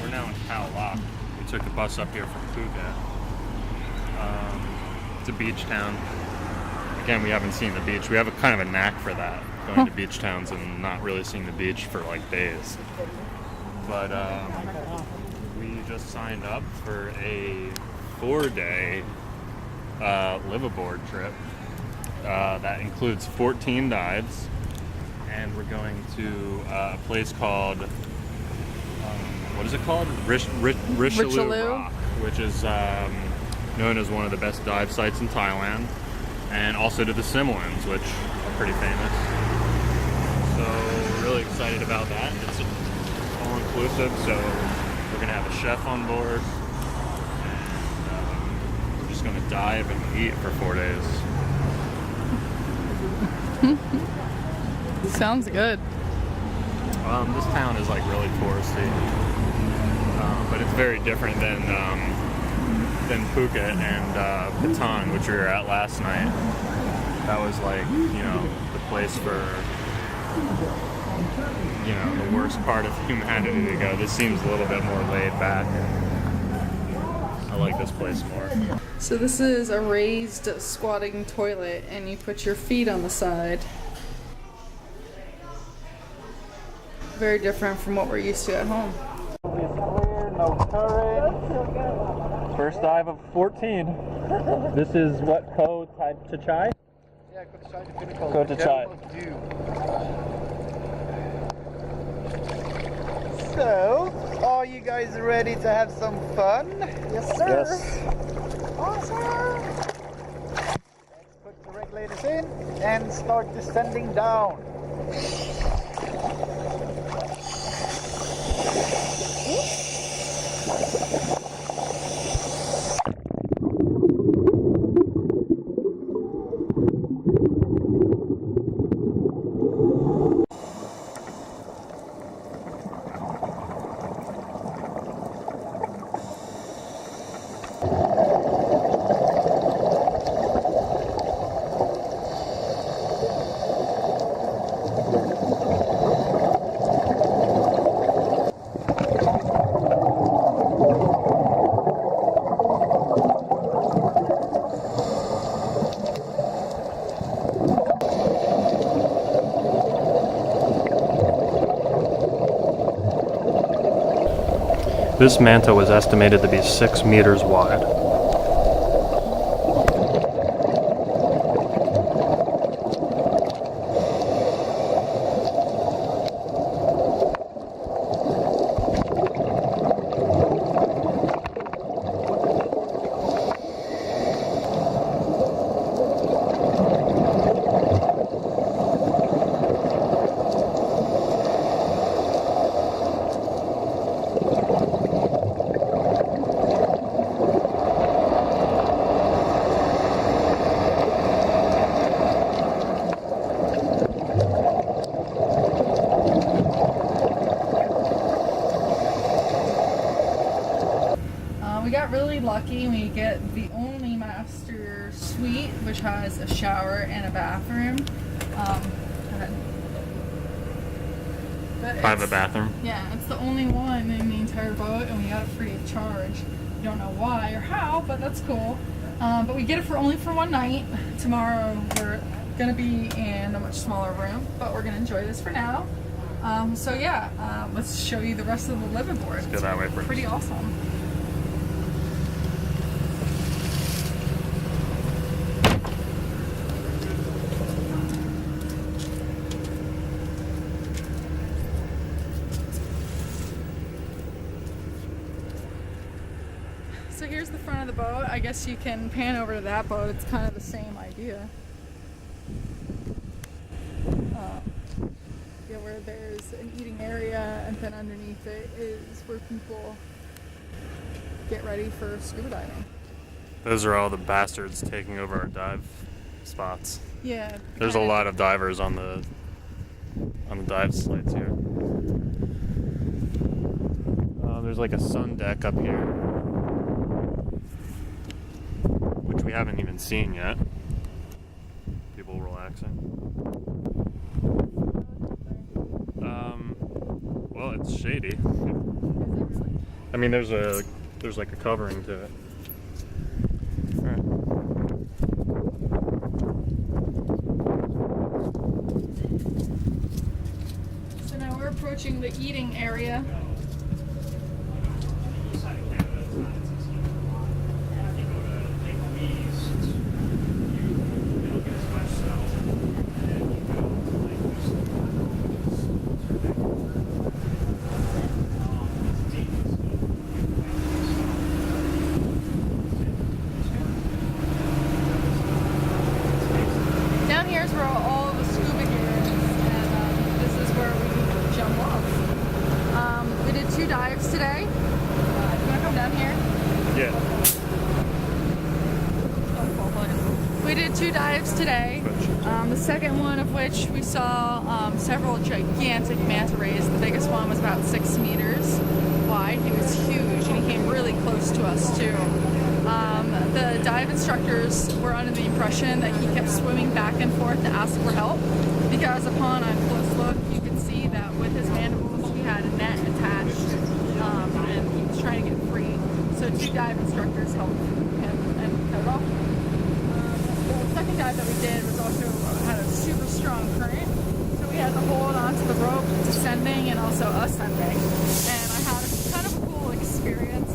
We're now in Khao Lak. We took the bus up here from Phuket. It's a beach town. Again, we haven't seen the beach. We have a kind of a knack for that, going to beach towns and not really seeing the beach for like days. But we just signed up for a 4-day Liveaboard trip that includes 14 dives, and we're going to a place called what is it called? Richelieu Rock, which is known as one of the best dive sites in Thailand, and also to the Simlins, which are pretty famous. So we're really excited about that. It's all inclusive, so we're gonna have a chef on board, and we're just gonna dive and eat for 4 days. Sounds good. This town is like really touristy, but it's very different than Phuket and Patong, which we were at last night. That was like, you know, the place for, you know, the worst part of humanity to go. This seems a little bit more laid back. I like this place more. So this is a raised squatting toilet, and you put your feet on the side. Very different from what we're used to at home. No current. First dive of 14. This is what, Khao Lak? Yeah, Khao Lak. So, are you guys ready to have some fun? Yes, sir. Yes. Awesome. Let's put the regulators in and start descending down. This manta was estimated to be 6 meters wide. We got really lucky. We get the only master suite, which has a shower and a bathroom. I have a bathroom. Yeah, it's the only one in the entire boat, and we got it free of charge. We don't know why or how, but that's cool. But we get it only for one night. Tomorrow we're gonna be in a much smaller room, but we're gonna enjoy this for now. So yeah, let's show you the rest of the Liveaboard. Let's go that way first. Pretty awesome. So here's the front of the boat. I guess you can pan over to that boat. It's kind of the same idea. Yeah, where there's an eating area, and then underneath it is where people get ready for scuba diving. Those are all the bastards taking over our dive spots. Yeah. There's a lot of divers on the dive sites here. There's like a sun deck up here, which we haven't even seen yet. People relaxing. Well, It's shady. I mean, there's like a covering to it. Alright. So now we're approaching the eating area. Down here is where all the scuba gear is, and this is where we jump off. We did 2 dives today. You want to come down here? Yeah. We did 2 dives today. The second one of which we saw several gigantic manta rays. The biggest one was about 6 meters wide. He was huge, and he came really close to us too. The dive instructors were under the impression that he kept swimming back and forth to ask for help, because upon a close look you could see that with his mandibles he had a net attached, and he was trying to get free. So 2 dive instructors helped him and cut it off. The second dive that we did was also had a super strong current, so we had to hold onto the rope descending and also ascending. And I had kind of a cool experience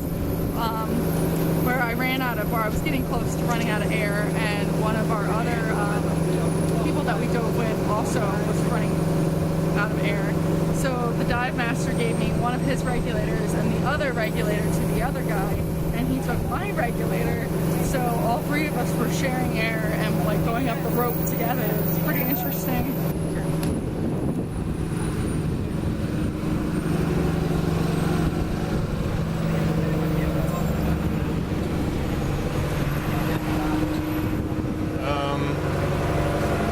where I was getting close to running out of air, and one of our other people that we dove with also was running out of air. So the dive master gave me one of his regulators and the other regulator to the other guy, and he took my regulator. So all 3 of us were sharing air and like going up the rope together. It was pretty interesting.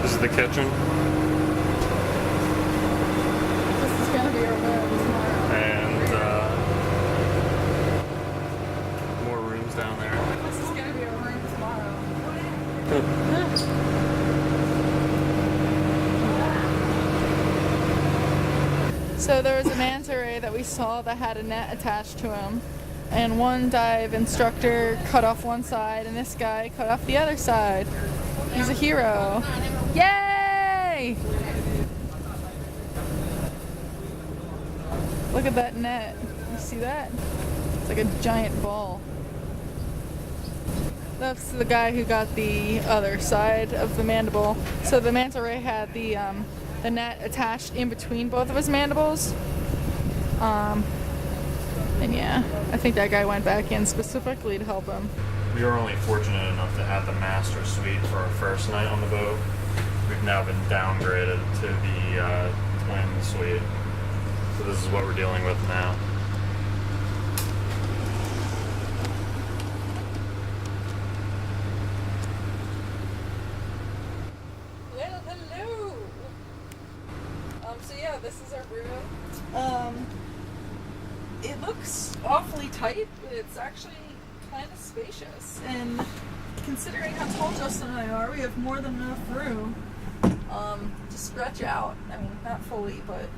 This is the kitchen. This is gonna be our room tomorrow. And more rooms down there. This is gonna be our room tomorrow. So there was a manta ray that we saw that had a net attached to him, and one dive instructor cut off one side and this guy cut off the other side. He's a hero. Yay! Look at that net. You see that? It's like a giant ball. That's the guy who got the other side of the mandible. So the manta ray had the net attached in between both of his mandibles. And yeah, I think that guy went back in specifically to help him. We were only fortunate enough to have the master suite for our first night on the boat. We've now been downgraded to the twin suite. So this is what we're dealing with now. Well, hello! So yeah, this is our room. It looks awfully tight, but it's actually kind of spacious. And considering how tall Justin and I are, we have more than enough room to stretch out. I mean, not fully, but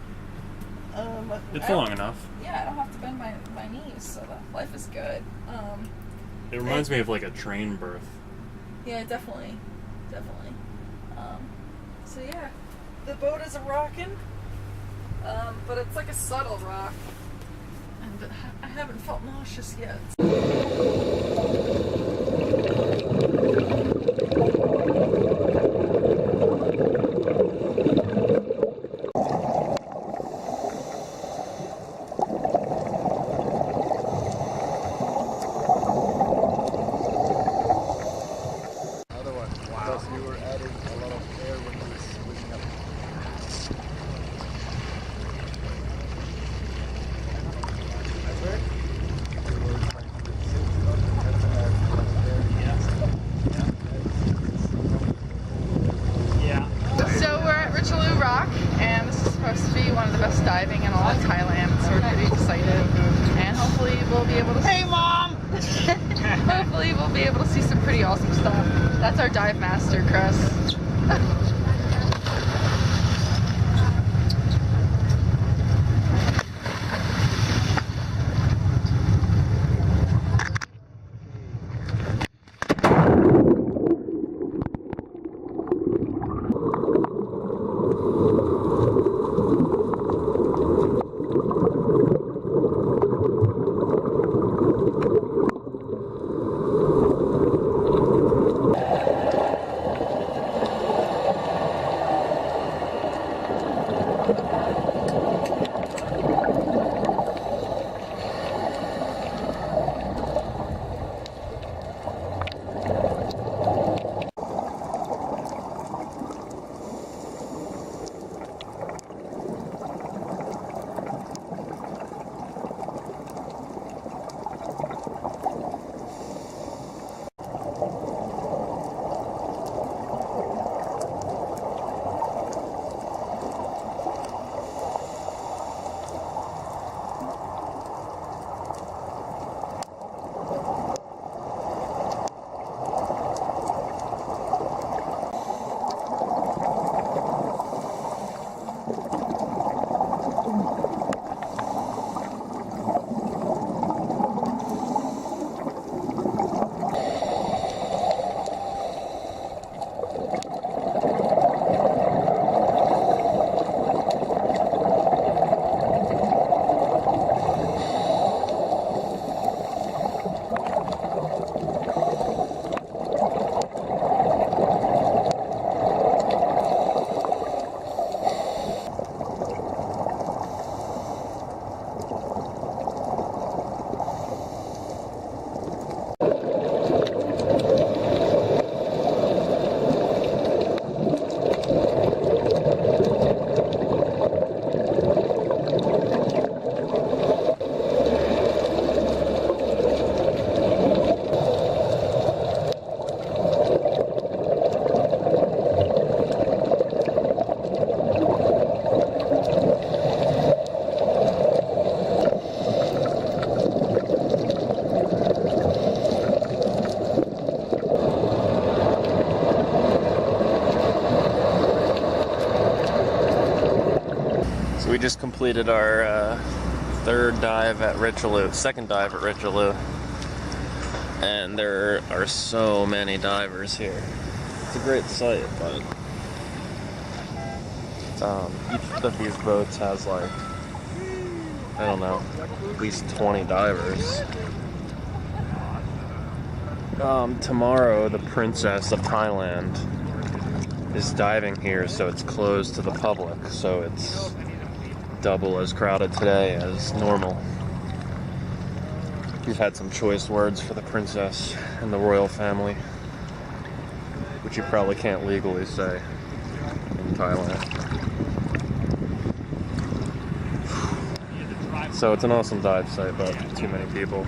It's long enough. Yeah, I don't have to bend my knees, so life is good. It reminds me of like a train berth. Yeah, definitely. So yeah, the boat is a rockin', but it's like a subtle rock, and I haven't felt nauseous yet. Because you were adding a lot of air when you were swimming up. That's right. You were trying to get safety up and had to add a lot of air. Yeah. So we're at Richelieu Rock, and this is supposed to be one of the best diving in all of Thailand, so we're pretty excited. And hopefully we'll be able to... Hey, Mom! Hopefully we'll be able to see some pretty awesome stuff. That's our dive master, Chris. just completed our second dive at Richelieu, and there are so many divers here. It's a great sight, but each of these boats has like, I don't know, at least 20 divers. Tomorrow, the Princess of Thailand is diving here, so it's closed to the public, so it's double as crowded today as normal. We've had some choice words for the princess and the royal family, which you probably can't legally say in Thailand. So it's an awesome dive site, but too many people.